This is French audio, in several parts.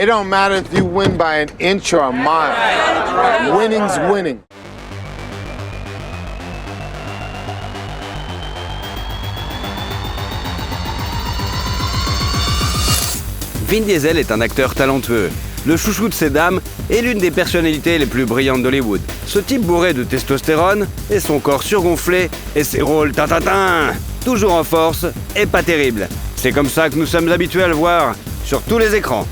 It don't matter if you win by an inch or a mile. Winning's winning. Vin Diesel est un acteur talentueux, le chouchou de ces dames et l'une des personnalités les plus brillantes d'Hollywood. Ce type bourré de testostérone et son corps surgonflé et ses rôles toujours en force et pas terrible. C'est comme ça que nous sommes habitués à le voir sur tous les écrans.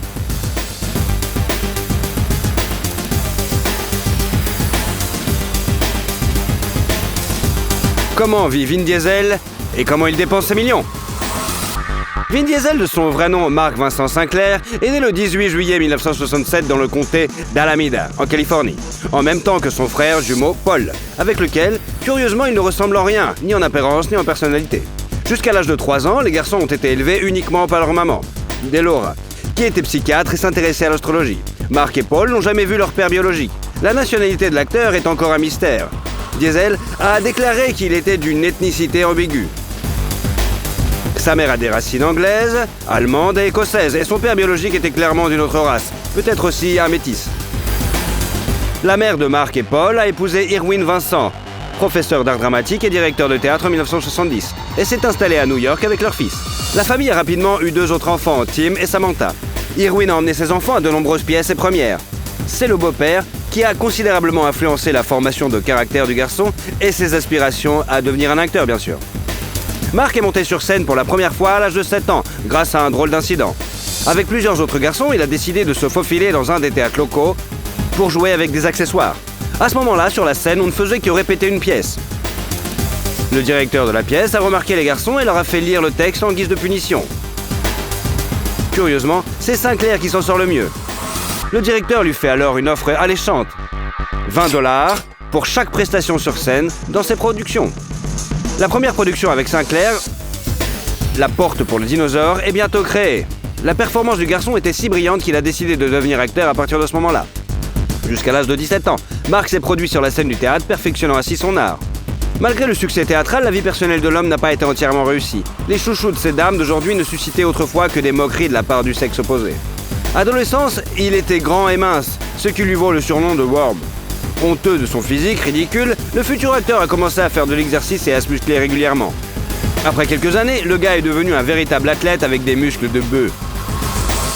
Comment vit Vin Diesel et comment il dépense ses millions? Vin Diesel, de son vrai nom Mark Vincent Sinclair, est né le 18 juillet 1967 dans le comté d'Alameda, en Californie, en même temps que son frère jumeau Paul, avec lequel, curieusement, il ne ressemble en rien, ni en apparence, ni en personnalité. Jusqu'à l'âge de 3 ans, les garçons ont été élevés uniquement par leur maman, Delora, qui était psychiatre et s'intéressait à l'astrologie. Mark et Paul n'ont jamais vu leur père biologique. La nationalité de l'acteur est encore un mystère. Diesel a déclaré qu'il était d'une ethnicité ambiguë. Sa mère a des racines anglaises, allemandes et écossaises, et son père biologique était clairement d'une autre race, peut-être aussi un métis. La mère de Mark et Paul a épousé Irwin Vincent, professeur d'art dramatique et directeur de théâtre en 1970, et s'est installée à New York avec leur fils. La famille a rapidement eu 2 autres enfants, Tim et Samantha. Irwin a emmené ses enfants à de nombreuses pièces et premières. C'est le beau-père qui a considérablement influencé la formation de caractère du garçon et ses aspirations à devenir un acteur, bien sûr. Mark est monté sur scène pour la première fois à l'âge de 7 ans, grâce à un drôle d'incident. Avec plusieurs autres garçons, il a décidé de se faufiler dans un des théâtres locaux pour jouer avec des accessoires. À ce moment-là, sur la scène, on ne faisait que répéter une pièce. Le directeur de la pièce a remarqué les garçons et leur a fait lire le texte en guise de punition. Curieusement, c'est Sinclair qui s'en sort le mieux. Le directeur lui fait alors une offre alléchante. $20 pour chaque prestation sur scène dans ses productions. La première production avec Sinclair, La Porte pour le dinosaure, est bientôt créée. La performance du garçon était si brillante qu'il a décidé de devenir acteur à partir de ce moment-là. Jusqu'à l'âge de 17 ans, Mark s'est produit sur la scène du théâtre, perfectionnant ainsi son art. Malgré le succès théâtral, la vie personnelle de l'homme n'a pas été entièrement réussie. Les chouchous de ces dames d'aujourd'hui ne suscitaient autrefois que des moqueries de la part du sexe opposé. Adolescence, il était grand et mince, ce qui lui vaut le surnom de Worm. Honteux de son physique ridicule, le futur acteur a commencé à faire de l'exercice et à se muscler régulièrement. Après quelques années, le gars est devenu un véritable athlète avec des muscles de bœuf.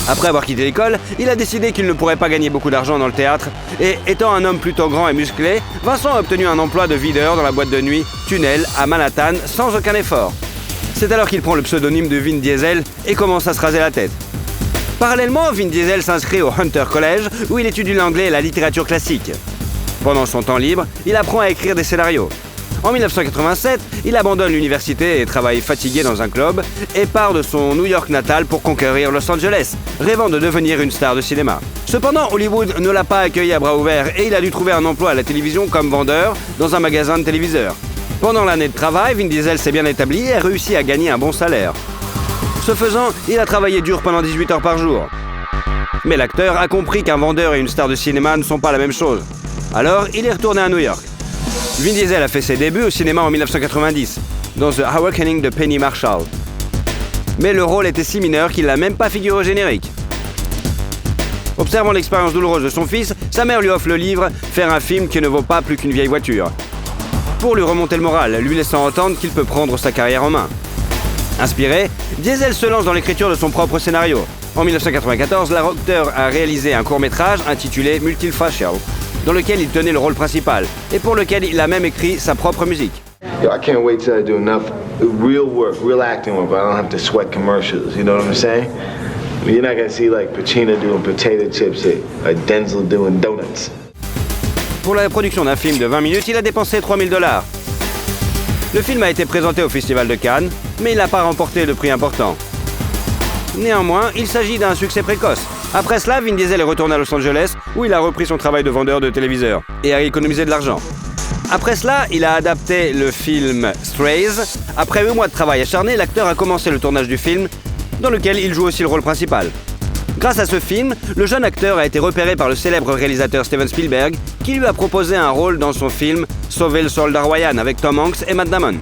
Après avoir quitté l'école, il a décidé qu'il ne pourrait pas gagner beaucoup d'argent dans le théâtre et, étant un homme plutôt grand et musclé, Vincent a obtenu un emploi de videur dans la boîte de nuit Tunnel à Manhattan sans aucun effort. C'est alors qu'il prend le pseudonyme de Vin Diesel et commence à se raser la tête. Parallèlement, Vin Diesel s'inscrit au Hunter College où il étudie l'anglais et la littérature classique. Pendant son temps libre, il apprend à écrire des scénarios. En 1987, il abandonne l'université et travaille fatigué dans un club et part de son New York natal pour conquérir Los Angeles, rêvant de devenir une star de cinéma. Cependant, Hollywood ne l'a pas accueilli à bras ouverts et il a dû trouver un emploi à la télévision comme vendeur dans un magasin de téléviseurs. Pendant l'année de travail, Vin Diesel s'est bien établi et a réussi à gagner un bon salaire. Ce faisant, il a travaillé dur pendant 18 heures par jour. Mais l'acteur a compris qu'un vendeur et une star de cinéma ne sont pas la même chose. Alors, il est retourné à New York. Vin Diesel a fait ses débuts au cinéma en 1990, dans The Awakening de Penny Marshall. Mais le rôle était si mineur qu'il n'a même pas figuré au générique. Observant l'expérience douloureuse de son fils, sa mère lui offre le livre « Faire un film qui ne vaut pas plus qu'une vieille voiture », pour lui remonter le moral, lui laissant entendre qu'il peut prendre sa carrière en main. Inspiré, Diesel se lance dans l'écriture de son propre scénario. En 1994, l'acteur a réalisé un court-métrage intitulé « Multifacial », dans lequel il tenait le rôle principal, et pour lequel il a même écrit sa propre musique. Yo, I can't wait till I do enough real work, real acting work, but I don't have to sweat commercials, you know what I'm saying? You're not gonna see like Pacino doing potato chips or Denzel doing donuts. Pour la production d'un film de 20 minutes, il a dépensé $3000. Le film a été présenté au Festival de Cannes, mais il n'a pas remporté de prix important. Néanmoins, il s'agit d'un succès précoce. Après cela, Vin Diesel est retourné à Los Angeles, où il a repris son travail de vendeur de téléviseurs et a économisé de l'argent. Après cela, il a adapté le film Strays. Après 8 mois de travail acharné, l'acteur a commencé le tournage du film, dans lequel il joue aussi le rôle principal. Grâce à ce film, le jeune acteur a été repéré par le célèbre réalisateur Steven Spielberg, qui lui a proposé un rôle dans son film Sauver le soldat Ryan avec Tom Hanks et Matt Damon.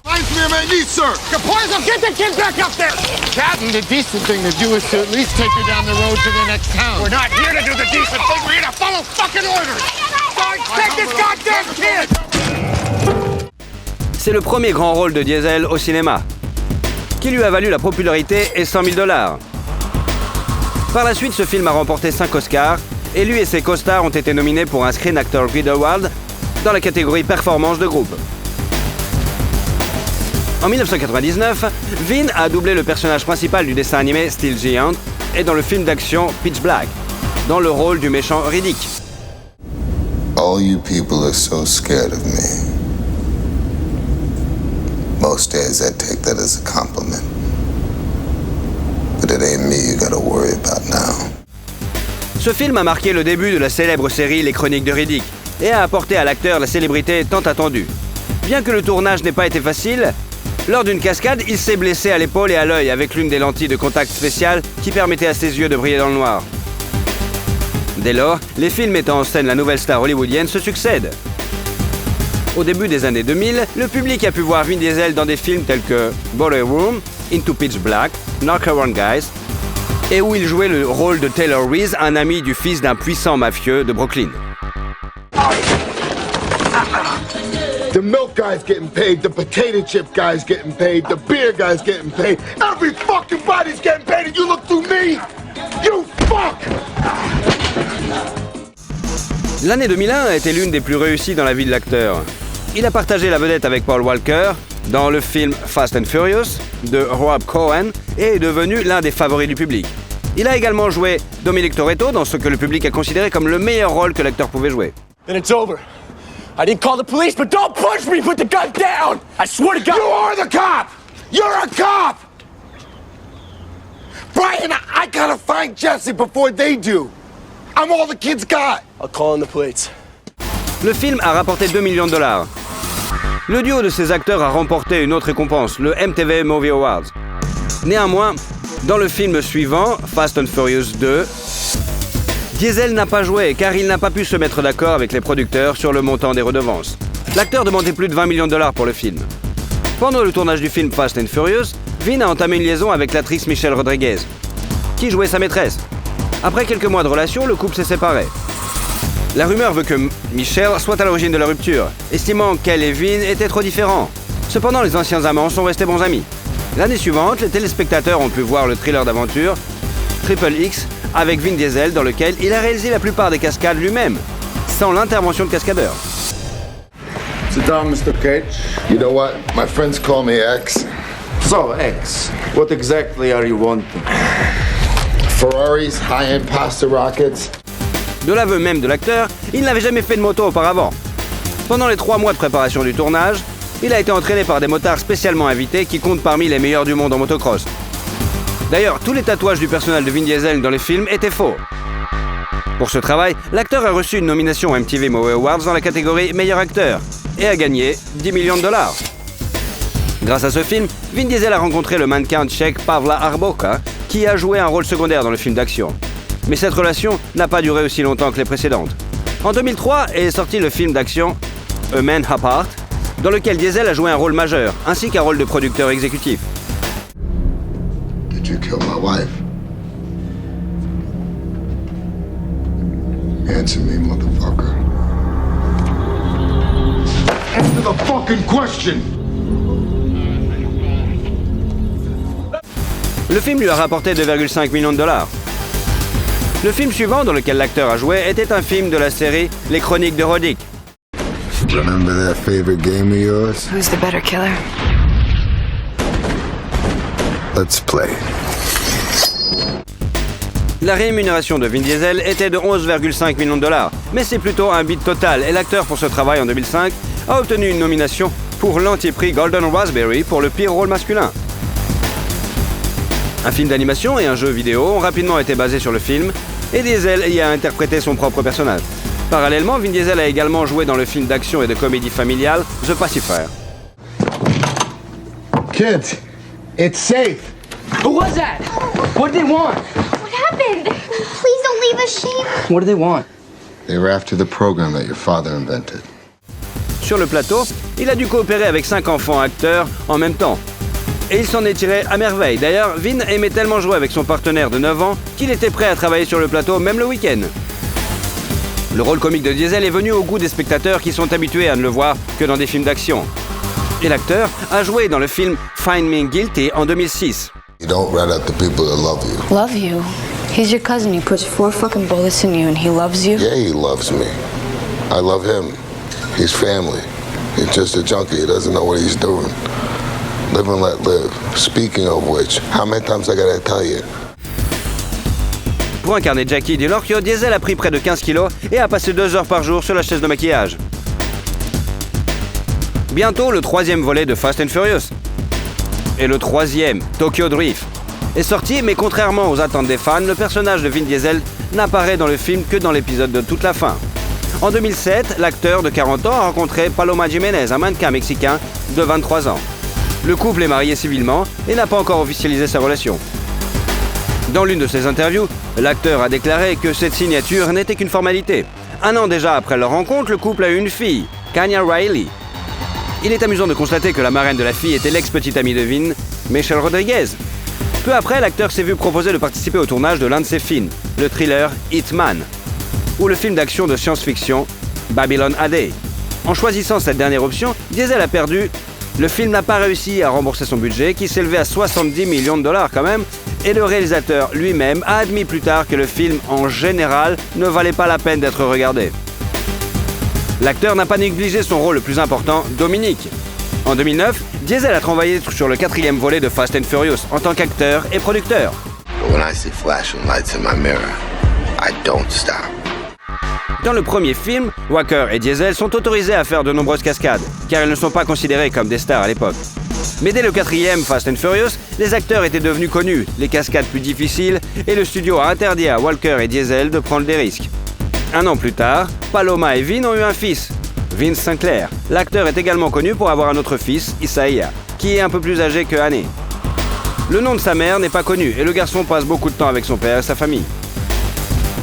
Life, man, me, sir! Poison, get the kid back up there! Captain, the decent thing to do is to at least take her down the road to the next town. We're not here to do the decent thing, we're here to follow fucking orders! Sarge, take this goddamn kid! C'est le premier grand rôle de Diesel au cinéma, qui lui a valu la popularité et $100 000. Par la suite, ce film a remporté 5 Oscars, et lui et ses co-stars ont été nominés pour un Screen Actor Guild Award dans la catégorie Performance de groupe. En 1999, Vin a doublé le personnage principal du dessin animé Steel Giant et dans le film d'action Pitch Black, dans le rôle du méchant Riddick. All you people are so scared of me. Most days I take that as a compliment. But it ain't me you gotta worry about now. Ce film a marqué le début de la célèbre série Les Chroniques de Riddick et a apporté à l'acteur la célébrité tant attendue. Bien que le tournage n'ait pas été facile, lors d'une cascade, il s'est blessé à l'épaule et à l'œil avec l'une des lentilles de contact spéciales qui permettaient à ses yeux de briller dans le noir. Dès lors, les films mettant en scène la nouvelle star hollywoodienne se succèdent. Au début des années 2000, le public a pu voir Vin Diesel dans des films tels que Boiler Room, Into Pitch Black, Knock Around Guys, et où il jouait le rôle de Taylor Reese, un ami du fils d'un puissant mafieux de Brooklyn. The milk guy's getting paid, the potato chip guy's getting paid, the beer guy's getting paid. Every fucking body's getting paid and you look through me! You fuck! L'année 2001 a été l'une des plus réussies dans la vie de l'acteur. Il a partagé la vedette avec Paul Walker dans le film Fast and Furious de Rob Cohen et est devenu l'un des favoris du public. Il a également joué Dominic Toretto dans ce que le public a considéré comme le meilleur rôle que l'acteur pouvait jouer. Then it's over. I didn't call the police, but don't push me! Put the gun down! I swear to God! You are the cop! You're a cop! Brian, I gotta find Jesse before they do. I'm all the kids got. I'll call in the plates. Le film a rapporté $2 millions. Le duo de ces acteurs a remporté une autre récompense, le MTV Movie Awards. Néanmoins, dans le film suivant, Fast and Furious 2, Diesel n'a pas joué car il n'a pas pu se mettre d'accord avec les producteurs sur le montant des redevances. L'acteur demandait plus de $20 millions pour le film. Pendant le tournage du film Fast and Furious, Vin a entamé une liaison avec l'actrice Michelle Rodriguez, qui jouait sa maîtresse. Après quelques mois de relation, le couple s'est séparé. La rumeur veut que Michelle soit à l'origine de la rupture, estimant qu'elle et Vin étaient trop différents. Cependant, les anciens amants sont restés bons amis. L'année suivante, les téléspectateurs ont pu voir le thriller d'aventure Triple X avec Vin Diesel dans lequel il a réalisé la plupart des cascades lui-même, sans l'intervention de cascadeurs. Sit down, Mr. Cage. You know what? My friends call me X. So, X, what exactly are you wanting? Ferraris, high-end pasta rockets. De l'aveu même de l'acteur, il n'avait jamais fait de moto auparavant. Pendant les 3 mois de préparation du tournage, il a été entraîné par des motards spécialement invités qui comptent parmi les meilleurs du monde en motocross. D'ailleurs, tous les tatouages du personnage de Vin Diesel dans les films étaient faux. Pour ce travail, l'acteur a reçu une nomination aux MTV Movie Awards dans la catégorie Meilleur acteur et a gagné $10 millions. Grâce à ce film, Vin Diesel a rencontré le mannequin tchèque Pavla Arboka, qui a joué un rôle secondaire dans le film d'action. Mais cette relation n'a pas duré aussi longtemps que les précédentes. En 2003 est sorti le film d'action A Man Apart, dans lequel Diesel a joué un rôle majeur, ainsi qu'un rôle de producteur exécutif. Did you kill my wife? Answer me, motherfucker. Answer the fucking question! Le film lui a rapporté $2,5 millions. Le film suivant dans lequel l'acteur a joué était un film de la série Les Chroniques de Riddick. Remember that favorite game of yours? Who's the better killer? Let's play. La rémunération de Vin Diesel était de $11,5 millions, mais c'est plutôt un bid total et l'acteur pour ce travail en 2005 a obtenu une nomination pour l'anti-prix Golden Raspberry pour le pire rôle masculin. Un film d'animation et un jeu vidéo ont rapidement été basés sur le film et Diesel y a interprété son propre personnage. Parallèlement, Vin Diesel a également joué dans le film d'action et de comédie familiale The Pacifier. Kids, it's safe. Who was that? What did they want? What happened? Please don't leave us, Shane. What do they want? They were after the program that your father invented. Sur le plateau, il a dû coopérer avec 5 enfants acteurs en même temps. Et il s'en est tiré à merveille. D'ailleurs, Vin aimait tellement jouer avec son partenaire de 9 ans qu'il était prêt à travailler sur le plateau même le week-end. Le rôle comique de Diesel est venu au goût des spectateurs qui sont habitués à ne le voir que dans des films d'action. Et l'acteur a joué dans le film Find Me Guilty en 2006. You don't rat out the people that love you. Love you? He's your cousin. He puts 4 fucking bullets in you and he loves you? Yeah, he loves me. I love him. He's family. He's just a junkie. He doesn't know what he's doing. Live and let live. Speaking of which, how many times I gotta tell you? Pour incarner Jackie DiLorchio, Diesel a pris près de 15 kilos et a passé 2 heures par jour sur la chaise de maquillage. Bientôt, le 3e volet de Fast and Furious. Et le 3e, Tokyo Drift, est sorti, mais contrairement aux attentes des fans, le personnage de Vin Diesel n'apparaît dans le film que dans l'épisode de toute la fin. En 2007, l'acteur de 40 ans a rencontré Paloma Jiménez, un mannequin mexicain de 23 ans. Le couple est marié civilement et n'a pas encore officialisé sa relation. Dans l'une de ses interviews, l'acteur a déclaré que cette signature n'était qu'une formalité. 1 an déjà après leur rencontre, le couple a eu une fille, Kanya Riley. Il est amusant de constater que la marraine de la fille était l'ex-petite amie de Vin, Michelle Rodriguez. Peu après, l'acteur s'est vu proposer de participer au tournage de l'un de ses films, le thriller Hitman, ou le film d'action de science-fiction Babylon AD. En choisissant cette dernière option, Diesel a perdu. Le film n'a pas réussi à rembourser son budget, qui s'élevait à 70 millions de dollars quand même, et le réalisateur lui-même a admis plus tard que le film, en général, ne valait pas la peine d'être regardé. L'acteur n'a pas négligé son rôle le plus important, Dominique. En 2009, Diesel a travaillé sur le 4e volet de Fast and Furious en tant qu'acteur et producteur. When I see flashing lights in my mirror, I don't stop. Dans le premier film, Walker et Diesel sont autorisés à faire de nombreuses cascades, car ils ne sont pas considérés comme des stars à l'époque. Mais dès le 4e Fast and Furious, les acteurs étaient devenus connus, les cascades plus difficiles, et le studio a interdit à Walker et Diesel de prendre des risques. 1 an plus tard, Paloma et Vin ont eu un fils, Vince Sinclair. L'acteur est également connu pour avoir un autre fils, Isaiah, qui est un peu plus âgé que Annie. Le nom de sa mère n'est pas connu et le garçon passe beaucoup de temps avec son père et sa famille.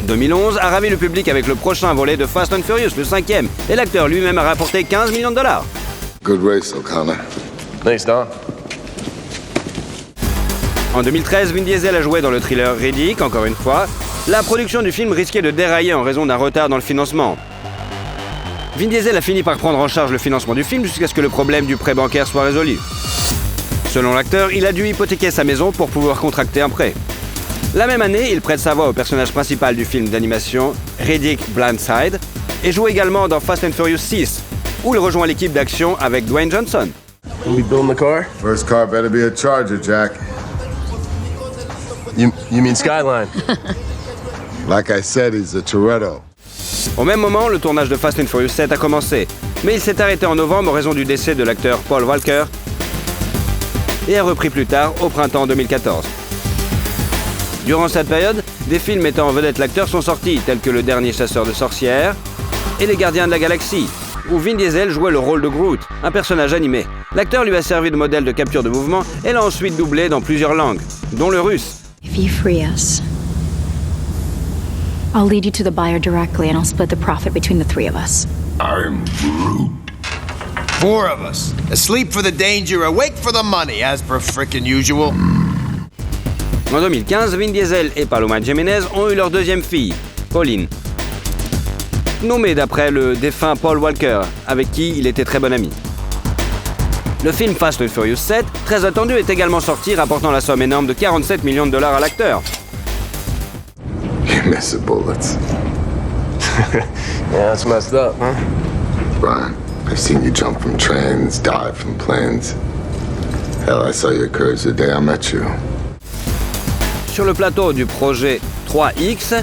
2011 a ravi le public avec le prochain volet de Fast and Furious, le 5e, et l'acteur lui-même a rapporté 15 millions de dollars. Good race, O'Connor. Thanks, Don. En 2013, Vin Diesel a joué dans le thriller Riddick, encore une fois. La production du film risquait de dérailler en raison d'un retard dans le financement. Vin Diesel a fini par prendre en charge le financement du film jusqu'à ce que le problème du prêt bancaire soit résolu. Selon l'acteur, il a dû hypothéquer sa maison pour pouvoir contracter un prêt. La même année, il prête sa voix au personnage principal du film d'animation Riddick Blindside et joue également dans Fast and Furious 6, où il rejoint l'équipe d'action avec Dwayne Johnson. We building the car? First car better be a Charger, Jack. You mean Skyline? Like I said, he's a Toretto. Au même moment, le tournage de Fast and Furious 7 a commencé, mais il s'est arrêté en novembre en raison du décès de l'acteur Paul Walker et a repris plus tard au printemps 2014. Durant cette période, des films mettant en vedette l'acteur sont sortis, tels que Le Dernier Chasseur de Sorcières et Les Gardiens de la Galaxie, où Vin Diesel jouait le rôle de Groot, un personnage animé. L'acteur lui a servi de modèle de capture de mouvement et l'a ensuite doublé dans plusieurs langues, dont le russe. If you free us, I'll lead you to the buyer directly and I'll split the profit between the 3 of us. I'm Groot. 4 of us. Asleep for the danger, awake for the money, as per frickin' usual. En 2015, Vin Diesel et Paloma Jiménez ont eu leur 2e fille, Pauline, nommée d'après le défunt Paul Walker, avec qui il était très bon ami. Le film Fast and Furious 7, très attendu, est également sorti, rapportant la somme énorme de 47 millions de dollars à l'acteur. You miss the bullets. Yeah, that's messed up, huh? Brian, I've seen you jump from trains, dive from planes. Hell, I saw your courage the day I met you. Sur le plateau du projet 3X,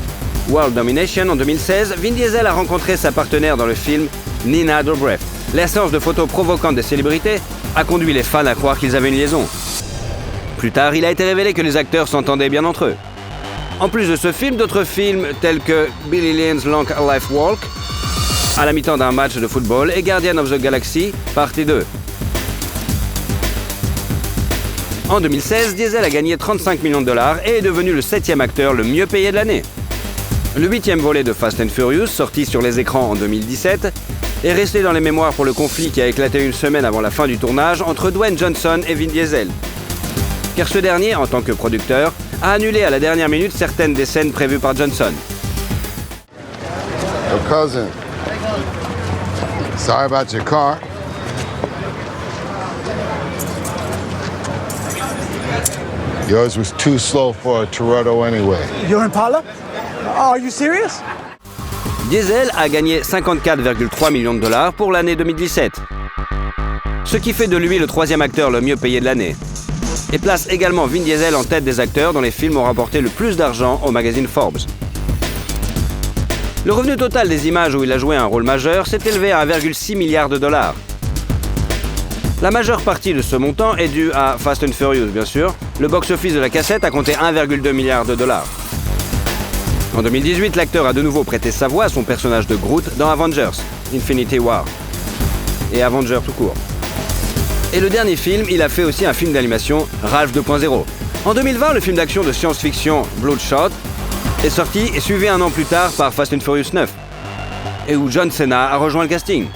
World Domination en 2016, Vin Diesel a rencontré sa partenaire dans le film, Nina Dobrev. La séance de photos provocantes des célébrités a conduit les fans à croire qu'ils avaient une liaison. Plus tard, il a été révélé que les acteurs s'entendaient bien entre eux. En plus de ce film, d'autres films tels que Billy Lynn's Long Life Walk, à la mi-temps d'un match de football, et Guardian of the Galaxy, partie 2. En 2016, Diesel a gagné 35 millions de dollars et est devenu le 7e acteur le mieux payé de l'année. Le 8e volet de Fast and Furious, sorti sur les écrans en 2017, est resté dans les mémoires pour le conflit qui a éclaté une semaine avant la fin du tournage entre Dwayne Johnson et Vin Diesel. Car ce dernier, en tant que producteur, a annulé à la dernière minute certaines des scènes prévues par Johnson. Your cousin. Sorry about your car. Yours was too slow for a Toretto anyway. Your Impala? Are you serious? Diesel a gagné 54,3 millions de dollars pour l'année 2017. Ce qui fait de lui le troisième acteur le mieux payé de l'année. Et place également Vin Diesel en tête des acteurs dont les films ont rapporté le plus d'argent au magazine Forbes. Le revenu total des images où il a joué un rôle majeur s'est élevé à 1,6 milliard de dollars. La majeure partie de ce montant est due à Fast and Furious, bien sûr. Le box-office de la cassette a compté 1,2 milliard de dollars. En 2018, l'acteur a de nouveau prêté sa voix à son personnage de Groot dans Avengers, Infinity War. Et Avengers tout court. Et le dernier film, il a fait aussi un film d'animation, Ralph 2.0. En 2020, le film d'action de science-fiction Bloodshot est sorti et suivi un an plus tard par Fast and Furious 9, et où John Cena a rejoint le casting.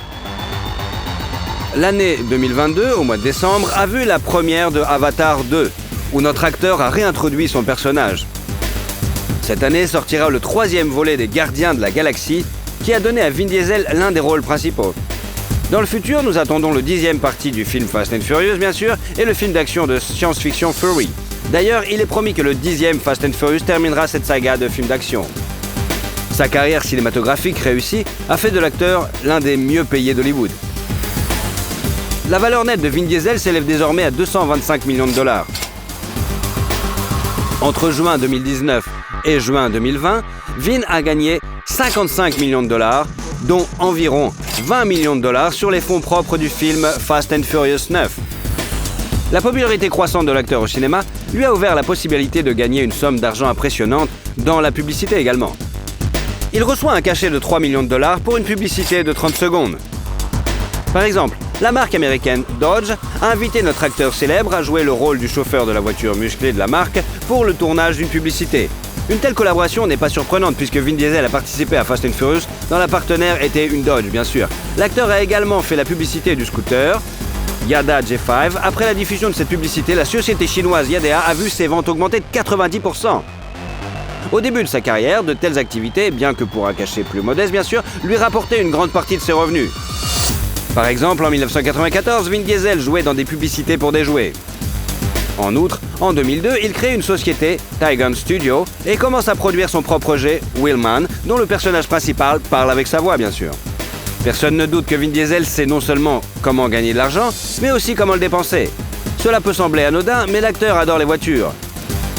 L'année 2022, au mois de décembre, a vu la première de Avatar 2, où notre acteur a réintroduit son personnage. Cette année sortira le troisième volet des Gardiens de la Galaxie, qui a donné à Vin Diesel l'un des rôles principaux. Dans le futur, nous attendons le 10e partie du film Fast and Furious, bien sûr, et le film d'action de science-fiction Fury. D'ailleurs, il est promis que le 10e Fast and Furious terminera cette saga de films d'action. Sa carrière cinématographique réussie a fait de l'acteur l'un des mieux payés d'Hollywood. La valeur nette de Vin Diesel s'élève désormais à 225 millions de dollars. Entre juin 2019 et juin 2020, Vin a gagné 55 millions de dollars, dont environ 20 millions de dollars sur les fonds propres du film Fast and Furious 9. La popularité croissante de l'acteur au cinéma lui a ouvert la possibilité de gagner une somme d'argent impressionnante dans la publicité également. Il reçoit un cachet de 3 millions de dollars pour une publicité de 30 secondes. Par exemple, la marque américaine Dodge a invité notre acteur célèbre à jouer le rôle du chauffeur de la voiture musclée de la marque pour le tournage d'une publicité. Une telle collaboration n'est pas surprenante puisque Vin Diesel a participé à Fast and Furious dont la partenaire était une Dodge, bien sûr. L'acteur a également fait la publicité du scooter Yada G5. Après la diffusion de cette publicité, la société chinoise Yada a vu ses ventes augmenter de 90%. Au début de sa carrière, de telles activités, bien que pour un cachet plus modeste bien sûr, lui rapportaient une grande partie de ses revenus. Par exemple, en 1994, Vin Diesel jouait dans des publicités pour des jouets. En outre, en 2002, il crée une société, Tygon Studio, et commence à produire son propre jet, Wheelman, dont le personnage principal parle avec sa voix, bien sûr. Personne ne doute que Vin Diesel sait non seulement comment gagner de l'argent, mais aussi comment le dépenser. Cela peut sembler anodin, mais l'acteur adore les voitures.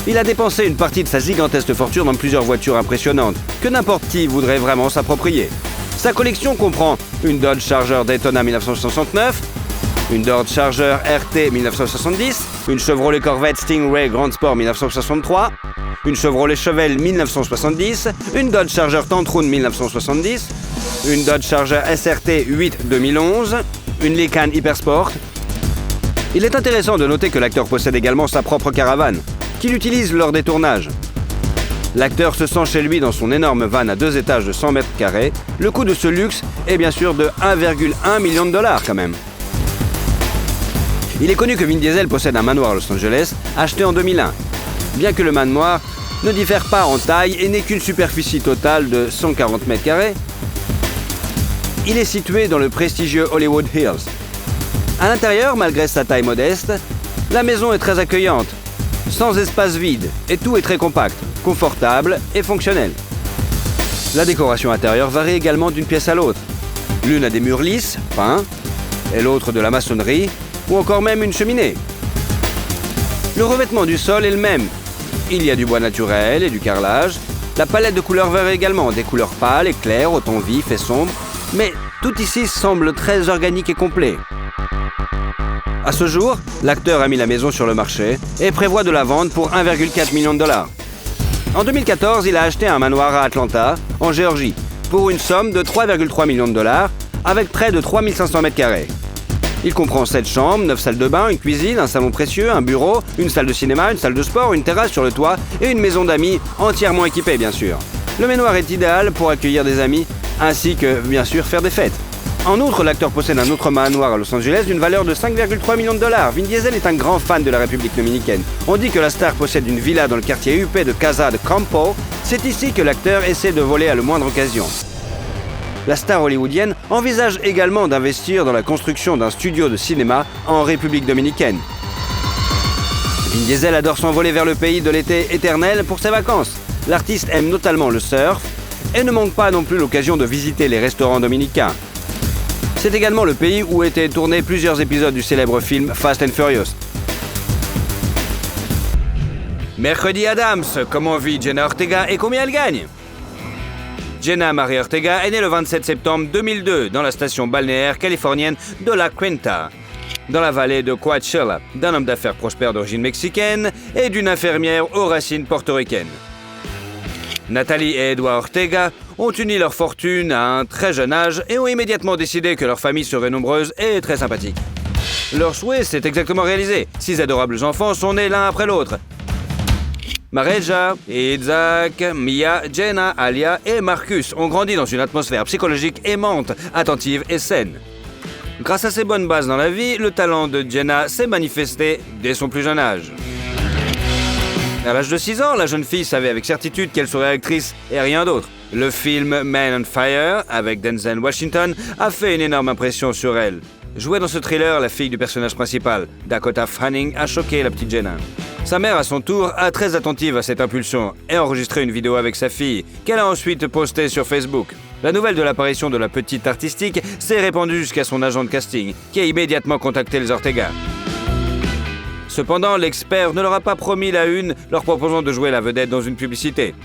Il a dépensé une partie de sa gigantesque fortune dans plusieurs voitures impressionnantes, que n'importe qui voudrait vraiment s'approprier. Sa collection comprend une Dodge Charger Daytona 1969, une Dodge Charger RT 1970, une Chevrolet Corvette Stingray Grand Sport 1963, une Chevrolet Chevelle 1970, une Dodge Charger Tantrum 1970, une Dodge Charger SRT 8 2011, une Lycan Hypersport. Il est intéressant de noter que l'acteur possède également sa propre caravane, qu'il utilise lors des tournages. L'acteur se sent chez lui dans son énorme van à 2 étages de 100 mètres carrés. Le coût de ce luxe est bien sûr de 1,1 million de dollars quand même. Il est connu que Vin Diesel possède un manoir à Los Angeles, acheté en 2001. Bien que le manoir ne diffère pas en taille et n'ait qu'une superficie totale de 140 mètres carrés, il est situé dans le prestigieux Hollywood Hills. À l'intérieur, malgré sa taille modeste, la maison est très accueillante, sans espace vide, et tout est très compact, confortable et fonctionnel. La décoration intérieure varie également d'une pièce à l'autre. L'une a des murs lisses, peints, et l'autre de la maçonnerie, ou encore même une cheminée. Le revêtement du sol est le même. Il y a du bois naturel et du carrelage. La palette de couleurs varie également, des couleurs pâles et claires, au ton vif et sombre, mais tout ici semble très organique et complet. À ce jour, l'acteur a mis la maison sur le marché et prévoit de la vendre pour 1,4 million de dollars. En 2014, il a acheté un manoir à Atlanta, en Géorgie, pour une somme de 3,3 millions de dollars, avec près de 3500 mètres carrés. Il comprend 7 chambres, 9 salles de bain, une cuisine, un salon précieux, un bureau, une salle de cinéma, une salle de sport, une terrasse sur le toit et une maison d'amis entièrement équipée, bien sûr. Le manoir est idéal pour accueillir des amis, ainsi que, bien sûr, faire des fêtes. En outre, l'acteur possède un autre manoir à Los Angeles d'une valeur de 5,3 millions de dollars. Vin Diesel est un grand fan de la République dominicaine. On dit que la star possède une villa dans le quartier huppé de Casa de Campo. C'est ici que l'acteur essaie de voler à la moindre occasion. La star hollywoodienne envisage également d'investir dans la construction d'un studio de cinéma en République dominicaine. Vin Diesel adore s'envoler vers le pays de l'été éternel pour ses vacances. L'artiste aime notamment le surf et ne manque pas non plus l'occasion de visiter les restaurants dominicains. C'est également le pays où étaient tournés plusieurs épisodes du célèbre film Fast and Furious. Mercredi Adams, comment vit Jenna Ortega et combien elle gagne? Jenna Marie Ortega est née le 27 septembre 2002 dans la station balnéaire californienne de La Quinta, dans la vallée de Coachella, d'un homme d'affaires prospère d'origine mexicaine et d'une infirmière aux racines portoricaines. Nathalie et Edward Ortega ont uni leur fortune à un très jeune âge et ont immédiatement décidé que leur famille serait nombreuse et très sympathique. Leur souhait s'est exactement réalisé. 6 adorables enfants sont nés l'un après l'autre. Mareja, Isaac, Mia, Jenna, Alia et Marcus ont grandi dans une atmosphère psychologique aimante, attentive et saine. Grâce à ses bonnes bases dans la vie, le talent de Jenna s'est manifesté dès son plus jeune âge. À l'âge de 6 ans, la jeune fille savait avec certitude qu'elle serait actrice et rien d'autre. Le film Man on Fire, avec Denzel Washington, a fait une énorme impression sur elle. Jouer dans ce thriller, la fille du personnage principal, Dakota Fanning, a choqué la petite Jenna. Sa mère, à son tour, a très attentive à cette impulsion et enregistré une vidéo avec sa fille, qu'elle a ensuite postée sur Facebook. La nouvelle de l'apparition de la petite artistique s'est répandue jusqu'à son agent de casting, qui a immédiatement contacté les Ortega. Cependant, l'expert ne leur a pas promis la une, leur proposant de jouer la vedette dans une publicité.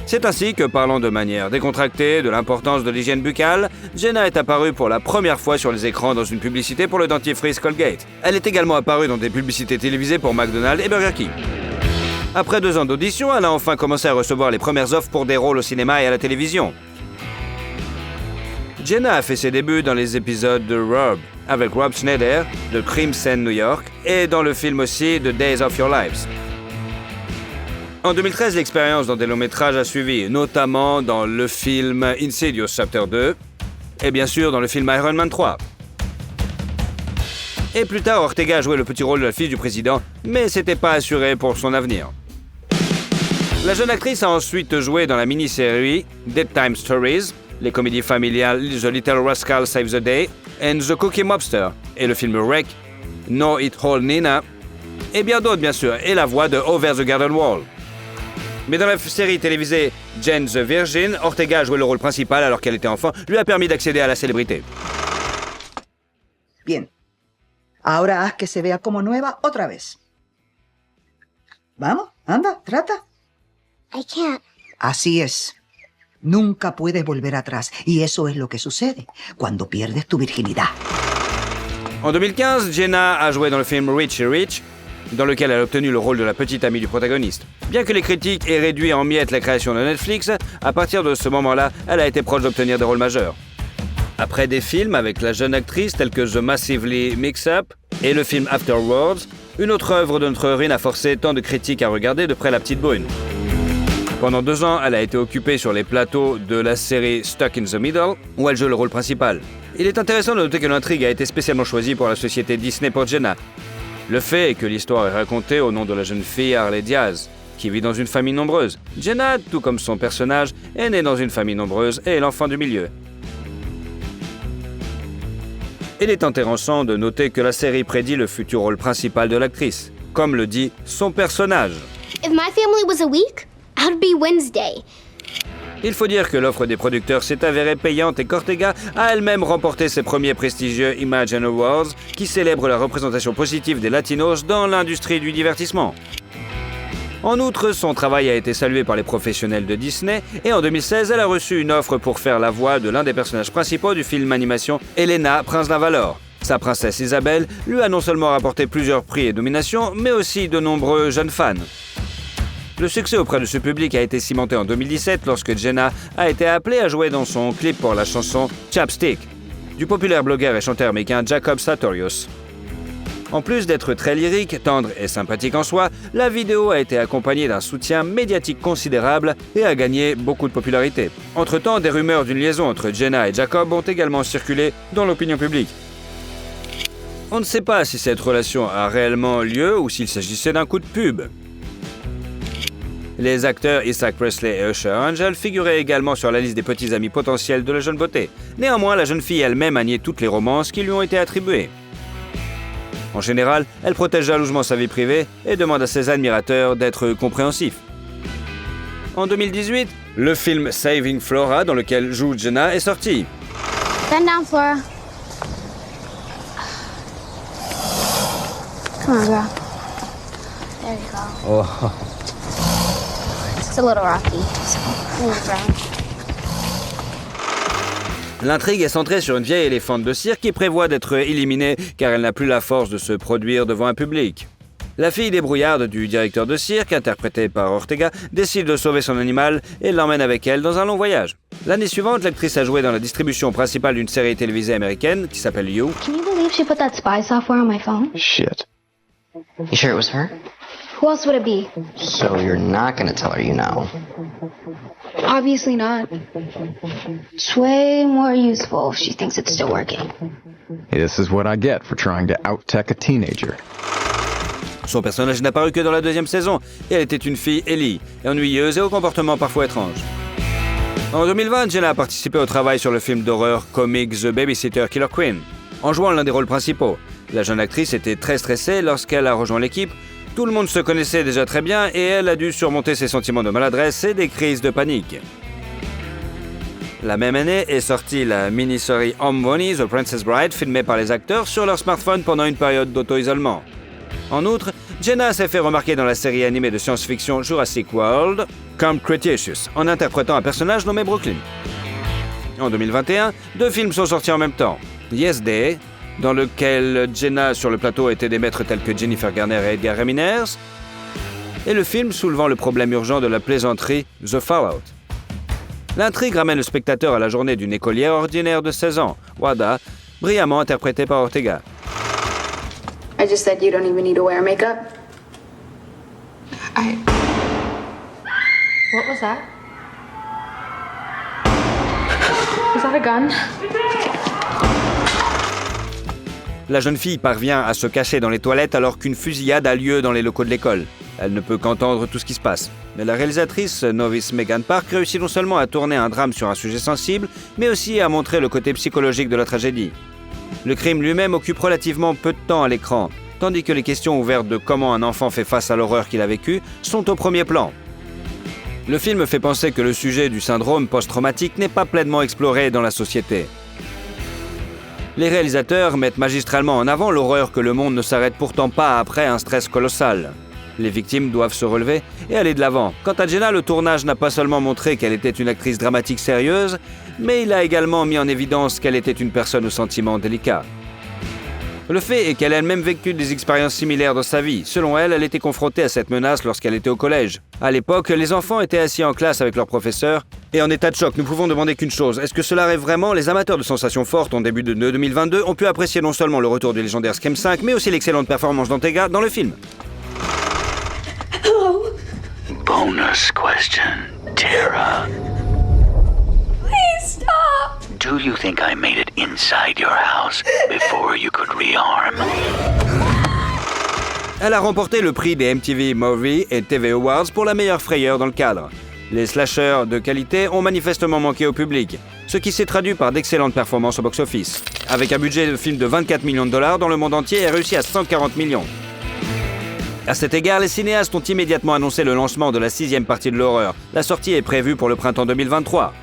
C'est ainsi que, parlant de manière décontractée de l'importance de l'hygiène buccale, Jenna est apparue pour la première fois sur les écrans dans une publicité pour le dentifrice Colgate. Elle est également apparue dans des publicités télévisées pour McDonald's et Burger King. Après 2 ans d'audition, elle a enfin commencé à recevoir les premières offres pour des rôles au cinéma et à la télévision. Jenna a fait ses débuts dans les épisodes de Rob, avec Rob Schneider, de Crimson New York, et dans le film aussi The Days of Your Lives. En 2013, l'expérience dans des longs métrages a suivi, notamment dans le film Insidious Chapter 2, et bien sûr dans le film Iron Man 3. Et plus tard, Ortega a joué le petit rôle de la fille du président, mais c'était pas assuré pour son avenir. La jeune actrice a ensuite joué dans la mini-série Dead Time Stories, les comédies familiales The Little Rascal Saves the Day and The Cookie Mobster, et le film Wreck, No It All Nina, et bien d'autres bien sûr, et la voix de Over the Garden Wall. Mais dans la série télévisée Jane the Virgin, Ortega a joué le rôle principal alors qu'elle était enfant, lui a permis d'accéder à la célébrité. Bien. Ahora haz que se vea como nueva otra vez. Vamos, anda, trata. I can't. Así es. Nunca puedes volver atrás. Y eso es lo que sucede cuando pierdes tu virginidad. En 2015, Jenna a joué dans le film Richie Rich, dans lequel elle a obtenu le rôle de la petite amie du protagoniste. Bien que les critiques aient réduit en miettes la création de Netflix, à partir de ce moment-là, elle a été proche d'obtenir des rôles majeurs. Après des films avec la jeune actrice tels que The Massively Mix-Up et le film Afterwards, une autre œuvre de notre héroïne a forcé tant de critiques à regarder de près la petite brune. Pendant 2 ans, elle a été occupée sur les plateaux de la série Stuck in the Middle, où elle joue le rôle principal. Il est intéressant de noter que l'intrigue a été spécialement choisie pour la société Disney pour Jenna. Le fait est que l'histoire est racontée au nom de la jeune fille Harley Diaz, qui vit dans une famille nombreuse. Jenna, tout comme son personnage, est née dans une famille nombreuse et est l'enfant du milieu. Il est intéressant de noter que la série prédit le futur rôle principal de l'actrice, comme le dit son personnage. If my family was a week, I'd be Wednesday. Il faut dire que l'offre des producteurs s'est avérée payante et qu'Ortega a elle-même remporté ses premiers prestigieux Imagine Awards qui célèbrent la représentation positive des Latinos dans l'industrie du divertissement. En outre, son travail a été salué par les professionnels de Disney et en 2016, elle a reçu une offre pour faire la voix de l'un des personnages principaux du film animation Elena, Prince d'un Valor. Sa princesse Isabelle lui a non seulement rapporté plusieurs prix et nominations, mais aussi de nombreux jeunes fans. Le succès auprès de ce public a été cimenté en 2017 lorsque Jenna a été appelée à jouer dans son clip pour la chanson Chapstick du populaire blogueur et chanteur américain Jacob Sartorius. En plus d'être très lyrique, tendre et sympathique en soi, la vidéo a été accompagnée d'un soutien médiatique considérable et a gagné beaucoup de popularité. Entre-temps, des rumeurs d'une liaison entre Jenna et Jacob ont également circulé dans l'opinion publique. On ne sait pas si cette relation a réellement lieu ou s'il s'agissait d'un coup de pub. Les acteurs Isaac Presley et Usher Angel figuraient également sur la liste des petits amis potentiels de la jeune beauté. Néanmoins, la jeune fille elle-même a nié toutes les romances qui lui ont été attribuées. En général, elle protège jalousement sa vie privée et demande à ses admirateurs d'être compréhensifs. En 2018, le film Saving Flora, dans lequel joue Jenna, est sorti. Bend down, Flora. Come on, girl. There you go. Oh. It's a little rocky, so move around. L'intrigue est centrée sur une vieille éléphante de cirque qui prévoit d'être éliminée car elle n'a plus la force de se produire devant un public. La fille débrouillarde du directeur de cirque, interprétée par Ortega, décide de sauver son animal et l'emmène avec elle dans un long voyage. L'année suivante, l'actrice a joué dans la distribution principale d'une série télévisée américaine qui s'appelle You. Can you believe she put that spy software on my phone? Shit. You sure it was her? Who else would it be? So you're not gonna tell her you know? Obviously not. It's way more useful if she thinks it's still working. This is what I get for trying to out-tech a teenager. Son personnage n'a paru que dans la deuxième saison, et elle était une fille Ellie, ennuyeuse et au comportement parfois étrange. En 2020, Jenna a participé au travail sur le film d'horreur comique The Babysitter Killer Queen, en jouant l'un des rôles principaux. La jeune actrice était très stressée lorsqu'elle a rejoint l'équipe. Tout le monde se connaissait déjà très bien et elle a dû surmonter ses sentiments de maladresse et des crises de panique. La même année est sortie la mini-série Home Bunny, The Princess Bride, filmée par les acteurs sur leur smartphone pendant une période d'auto-isolement. En outre, Jenna s'est fait remarquer dans la série animée de science-fiction Jurassic World, Camp Cretaceous, en interprétant un personnage nommé Brooklyn. En 2021, 2 films sont sortis en même temps. Yes Day, dans lequel Jenna sur le plateau était des maîtres tels que Jennifer Garner et Edgar Ramirez, et le film soulevant le problème urgent de la plaisanterie The Fallout. L'intrigue ramène le spectateur à la journée d'une écolière ordinaire de 16 ans, Wada, brillamment interprétée par Ortega. I just said you don't even need to wear makeup. What was that? Was that a gun? La jeune fille parvient à se cacher dans les toilettes alors qu'une fusillade a lieu dans les locaux de l'école. Elle ne peut qu'entendre tout ce qui se passe. Mais la réalisatrice novice Megan Park réussit non seulement à tourner un drame sur un sujet sensible, mais aussi à montrer le côté psychologique de la tragédie. Le crime lui-même occupe relativement peu de temps à l'écran, tandis que les questions ouvertes de comment un enfant fait face à l'horreur qu'il a vécue sont au premier plan. Le film fait penser que le sujet du syndrome post-traumatique n'est pas pleinement exploré dans la société. Les réalisateurs mettent magistralement en avant l'horreur que le monde ne s'arrête pourtant pas après un stress colossal. Les victimes doivent se relever et aller de l'avant. Quant à Jenna, le tournage n'a pas seulement montré qu'elle était une actrice dramatique sérieuse, mais il a également mis en évidence qu'elle était une personne aux sentiments délicats. Le fait est qu'elle a elle-même vécu des expériences similaires dans sa vie. Selon elle, elle était confrontée à cette menace lorsqu'elle était au collège. À l'époque, les enfants étaient assis en classe avec leurs professeurs et en état de choc. Nous pouvons demander qu'une chose, est-ce que cela arrive vraiment? Les amateurs de sensations fortes en début de 2022 ont pu apprécier non seulement le retour du légendaire Scream 5, mais aussi l'excellente performance d'Ortega dans le film. Bonus question, Tara. Please stop! Do you think I made it inside your house before you could rearm? Elle a remporté le prix des MTV Movie et TV Awards pour la meilleure frayeur dans le cadre. Les slashers de qualité ont manifestement manqué au public, ce qui s'est traduit par d'excellentes performances au box-office. Avec un budget de film de 24 millions de dollars dans le monde entier et réussi à 140 millions. À cet égard, les cinéastes ont immédiatement annoncé le lancement de la 6e partie de l'horreur. La sortie est prévue pour le printemps 2023.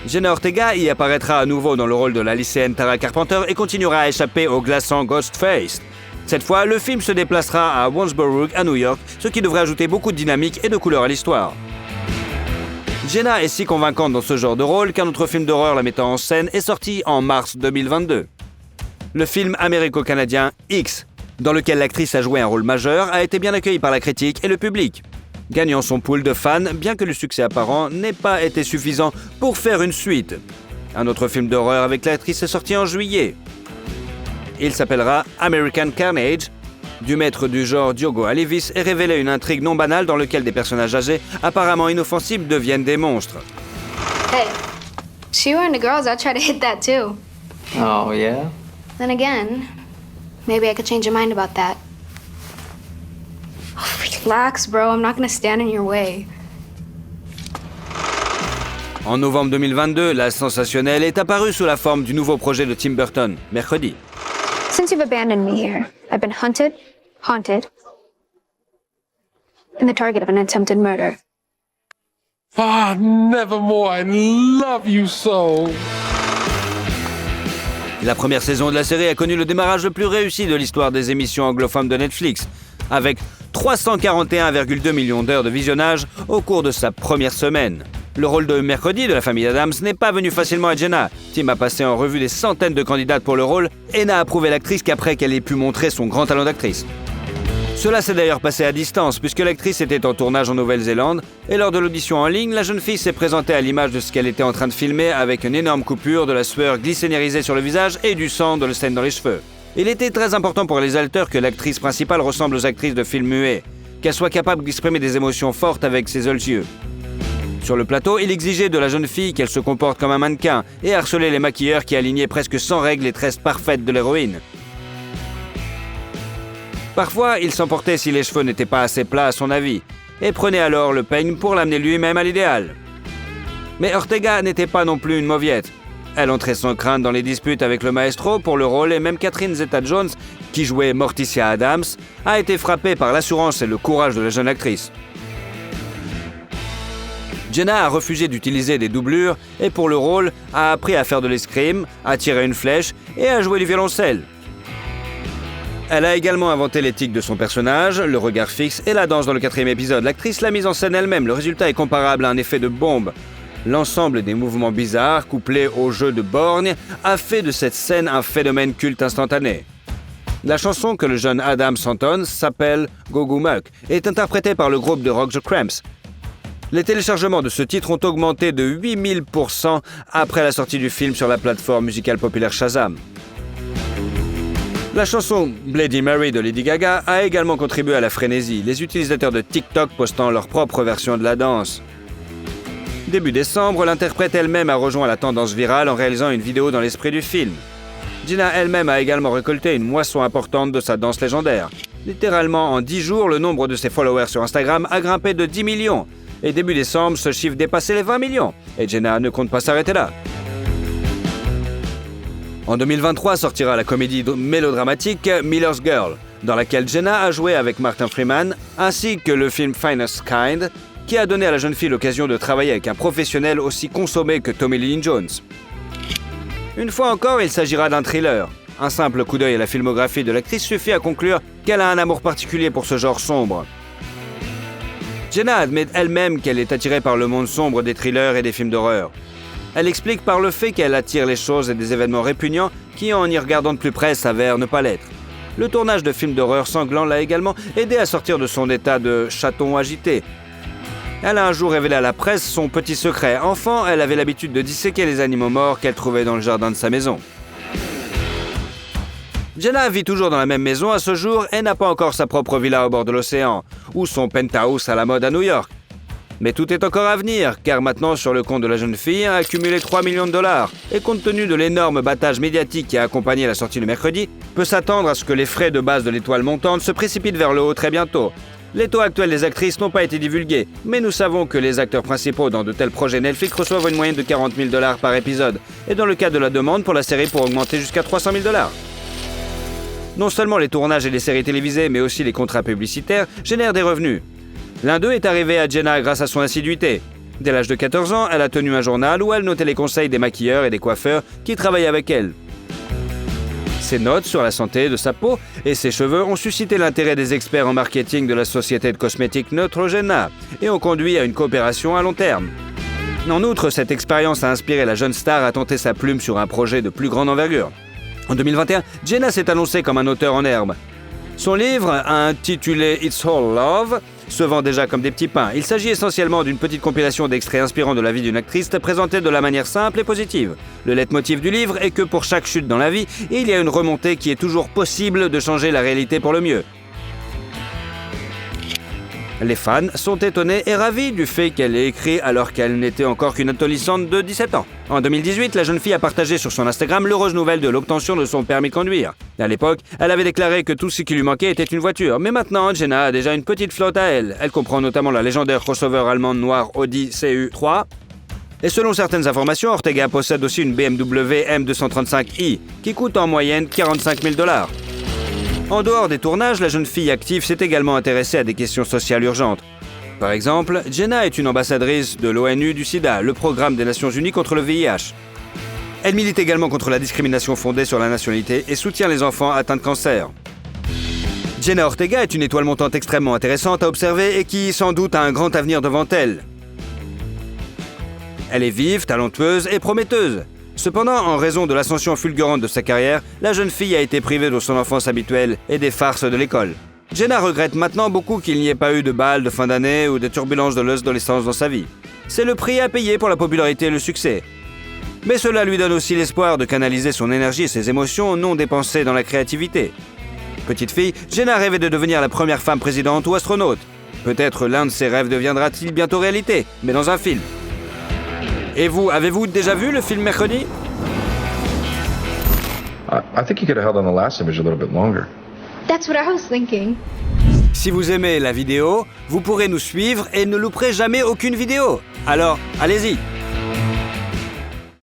Jenna Ortega y apparaîtra à nouveau dans le rôle de la lycéenne Tara Carpenter et continuera à échapper au glaçant Ghostface. Cette fois, le film se déplacera à Williamsburg, à New York, ce qui devrait ajouter beaucoup de dynamique et de couleur à l'histoire. Jenna est si convaincante dans ce genre de rôle qu'un autre film d'horreur la mettant en scène est sorti en mars 2022. Le film américo-canadien X, dans lequel l'actrice a joué un rôle majeur, a été bien accueilli par la critique et le public, gagnant son pool de fans, bien que le succès apparent n'ait pas été suffisant pour faire une suite. Un autre film d'horreur avec l'actrice est sorti en juillet. il s'appellera American Carnage. Du maître du genre Diogo Alivis est révélé une intrigue non banale dans laquelle des personnages âgés, apparemment inoffensifs, deviennent des monstres. Hey, she were into girls, I'd try to hit that too. Oh, yeah? Then again, maybe I could change your mind about that. Oh, relax, bro, I'm not gonna stand in your way. En novembre 2022, la sensationnelle est apparue sous la forme du nouveau projet de Tim Burton, Mercredi. Since you've abandoned me here, I've been hunted, haunted, and the target of an attempted murder. Ah, Nevermore, I love you so. La première saison de la série a connu le démarrage le plus réussi de l'histoire des émissions anglophones de Netflix, avec 341,2 millions d'heures de visionnage au cours de sa première semaine. Le rôle de Mercredi de la famille Addams n'est pas venu facilement à Jenna. Tim a passé en revue des centaines de candidates pour le rôle et n'a approuvé l'actrice qu'après qu'elle ait pu montrer son grand talent d'actrice. Cela s'est d'ailleurs passé à distance puisque l'actrice était en tournage en Nouvelle-Zélande et lors de l'audition en ligne, la jeune fille s'est présentée à l'image de ce qu'elle était en train de filmer avec une énorme coupure, de la sueur glycénérisée sur le visage et du sang de le scène dans les cheveux. Il était très important pour les réalisateurs que l'actrice principale ressemble aux actrices de films muets, qu'elle soit capable d'exprimer des émotions fortes avec ses seuls yeux. Sur le plateau, il exigeait de la jeune fille qu'elle se comporte comme un mannequin et harcelait les maquilleurs qui alignaient presque sans règle les tresses parfaites de l'héroïne. Parfois, il s'emportait si les cheveux n'étaient pas assez plats à son avis et prenait alors le peigne pour l'amener lui-même à l'idéal. Mais Ortega n'était pas non plus une mauviette. Elle entrait sans crainte dans les disputes avec le maestro pour le rôle et même Catherine Zeta-Jones, qui jouait Morticia Addams, a été frappée par l'assurance et le courage de la jeune actrice. Jenna a refusé d'utiliser des doublures et pour le rôle a appris à faire de l'escrime, à tirer une flèche et à jouer du violoncelle. Elle a également inventé l'éthique de son personnage, le regard fixe et la danse dans le 4e épisode. L'actrice l'a mise en scène elle-même, le résultat est comparable à un effet de bombe. L'ensemble des mouvements bizarres, couplés au jeu de borgne, a fait de cette scène un phénomène culte instantané. La chanson que le jeune Adam s'entonne s'appelle Go Go Muck et est interprétée par le groupe de rock The Cramps. Les téléchargements de ce titre ont augmenté de 8000% après la sortie du film sur la plateforme musicale populaire Shazam. La chanson Bloody Mary de Lady Gaga a également contribué à la frénésie, les utilisateurs de TikTok postant leur propre version de la danse. Début décembre, l'interprète elle-même a rejoint la tendance virale en réalisant une vidéo dans l'esprit du film. Jenna elle-même a également récolté une moisson importante de sa danse légendaire. Littéralement en 10 jours, le nombre de ses followers sur Instagram a grimpé de 10 millions. Et début décembre, ce chiffre dépassait les 20 millions. Et Jenna ne compte pas s'arrêter là. En 2023 sortira la comédie mélodramatique Miller's Girl, dans laquelle Jenna a joué avec Martin Freeman, ainsi que le film Finest Kind, qui a donné à la jeune fille l'occasion de travailler avec un professionnel aussi consommé que Tommy Lee Jones. Une fois encore, il s'agira d'un thriller. Un simple coup d'œil à la filmographie de l'actrice suffit à conclure qu'elle a un amour particulier pour ce genre sombre. Jenna admet elle-même qu'elle est attirée par le monde sombre des thrillers et des films d'horreur. Elle explique par le fait qu'elle attire les choses et des événements répugnants qui, en y regardant de plus près, s'avèrent ne pas l'être. Le tournage de films d'horreur sanglants l'a également aidé à sortir de son état de chaton agité. Elle a un jour révélé à la presse son petit secret. Enfant, elle avait l'habitude de disséquer les animaux morts qu'elle trouvait dans le jardin de sa maison. Jenna vit toujours dans la même maison à ce jour et n'a pas encore sa propre villa au bord de l'océan, ou son penthouse à la mode à New York. Mais tout est encore à venir, car maintenant sur le compte de la jeune fille a accumulé 3 millions de dollars, et compte tenu de l'énorme battage médiatique qui a accompagné la sortie de Mercredi, peut s'attendre à ce que les frais de base de l'étoile montante se précipitent vers le haut très bientôt. Les taux actuels des actrices n'ont pas été divulgués, mais nous savons que les acteurs principaux dans de tels projets Netflix reçoivent une moyenne de 40 000 $ par épisode, et dans le cas de la demande pour la série pour augmenter jusqu'à 300 000 $. Non seulement les tournages et les séries télévisées, mais aussi les contrats publicitaires génèrent des revenus. L'un d'eux est arrivé à Jenna grâce à son assiduité. Dès l'âge de 14 ans, elle a tenu un journal où elle notait les conseils des maquilleurs et des coiffeurs qui travaillaient avec elle. Ces notes sur la santé de sa peau et ses cheveux ont suscité l'intérêt des experts en marketing de la société de cosmétiques Neutrogena et ont conduit à une coopération à long terme. En outre, cette expérience a inspiré la jeune star à tenter sa plume sur un projet de plus grande envergure. En 2021, Jenna s'est annoncée comme un auteur en herbe. Son livre, intitulé It's All Love, se vend déjà comme des petits pains. Il s'agit essentiellement d'une petite compilation d'extraits inspirants de la vie d'une actrice présentée de la manière simple et positive. Le leitmotiv du livre est que pour chaque chute dans la vie, il y a une remontée qui est toujours possible de changer la réalité pour le mieux. Les fans sont étonnés et ravis du fait qu'elle ait écrit alors qu'elle n'était encore qu'une adolescente de 17 ans. En 2018, la jeune fille a partagé sur son Instagram l'heureuse nouvelle de l'obtention de son permis de conduire. À l'époque, elle avait déclaré que tout ce qui lui manquait était une voiture. Mais maintenant, Jenna a déjà une petite flotte à elle. Elle comprend notamment la légendaire crossover allemande noire Audi CU3. Et selon certaines informations, Ortega possède aussi une BMW M235i qui coûte en moyenne 45 000 $. En dehors des tournages, la jeune fille active s'est également intéressée à des questions sociales urgentes. Par exemple, Jenna est une ambassadrice de l'ONU du SIDA, le programme des Nations Unies contre le VIH. Elle milite également contre la discrimination fondée sur la nationalité et soutient les enfants atteints de cancer. Jenna Ortega est une étoile montante extrêmement intéressante à observer et qui, sans doute, a un grand avenir devant elle. Elle est vive, talentueuse et prometteuse. Cependant, en raison de l'ascension fulgurante de sa carrière, la jeune fille a été privée de son enfance habituelle et des farces de l'école. Jenna regrette maintenant beaucoup qu'il n'y ait pas eu de bal de fin d'année ou de turbulences de l'adolescence dans sa vie. C'est le prix à payer pour la popularité et le succès. Mais cela lui donne aussi l'espoir de canaliser son énergie et ses émotions non dépensées dans la créativité. Petite fille, Jenna rêvait de devenir la première femme présidente ou astronaute. Peut-être l'un de ses rêves deviendra-t-il bientôt réalité, mais dans un film. Et vous, avez-vous déjà vu le film Mercredi? I think you could have held on the last image a little bit longer. That's what I was thinking. Si vous aimez la vidéo, vous pourrez nous suivre et ne louperez jamais aucune vidéo. Alors, allez-y!